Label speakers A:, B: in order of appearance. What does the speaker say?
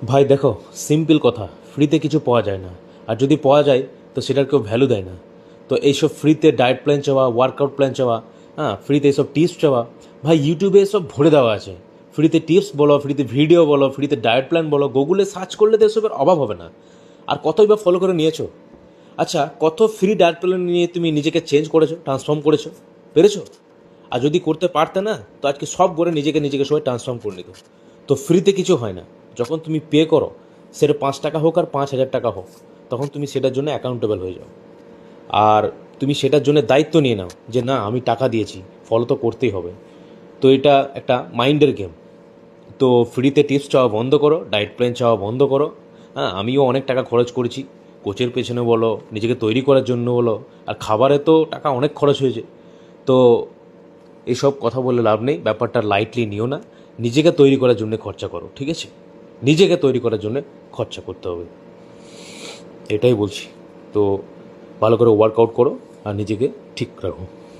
A: ভাই দেখো, সিম্পল কথা, ফ্রিতে কিছু পাওয়া যায় না। আর যদি পাওয়া যায় তো সেটার কেউ ভ্যালু দেয় না। তো এইসব ফ্রিতে ডায়েট প্ল্যান চাওয়া, ওয়ার্কআউট প্ল্যান চাওয়া, হ্যাঁ ফ্রিতে এইসব টিপস চাওয়া, ভাই ইউটিউবে এসব ভরে দেওয়া আছে। ফ্রিতে টিপস বলো, ফ্রিতে ভিডিও বলো, ফ্রিতে ডায়েট প্ল্যান বলো, গুগলে সার্চ করলে তো এসবের অভাব হবে না। আর কতই বা ফলো করে নিয়েছো? আচ্ছা, কত ফ্রি ডায়েট প্ল্যান নিয়ে তুমি নিজেকে চেঞ্জ করেছো, ট্রান্সফর্ম করেছো, পেরেছো? আর যদি করতে পারতে না, তো আজকে সব করে নিজেকে নিজেকে সবাই ট্রান্সফর্ম করে নিত। তো ফ্রিতে কিছু হয় না। যখন তুমি পে করো, সেটা 5 টাকা হোক আর 5,000 টাকা হোক, তখন তুমি সেটার জন্য অ্যাকাউন্টেবল হয়ে যাও। আর তুমি সেটার জন্য দায়িত্ব নিয়ে নাও যে না, আমি টাকা দিয়েছি, ফলো তো করতেই হবে। তো এটা একটা মাইন্ডের গেম। তো ফ্রিতে টিপস চাওয়া বন্ধ করো, ডায়েট প্ল্যান চাওয়া বন্ধ করো। হ্যাঁ, আমিও অনেক টাকা খরচ করেছি, কোচের পেছনে বলো, নিজেকে তৈরি করার জন্য বলো, আর খাবারে তো টাকা অনেক খরচ হয়েছে। তো এসব কথা বলে লাভ নেই, ব্যাপারটা লাইটলি নিও না। নিজেকে তৈরি করার জন্য খরচা করো, ঠিক আছে? নিজেকে তৈরি করার জন্য খরচা করতে হবে, এটাই বলছি। তো ভালো করে ওয়ার্কআউট করো আর নিজেকে ঠিক রাখো।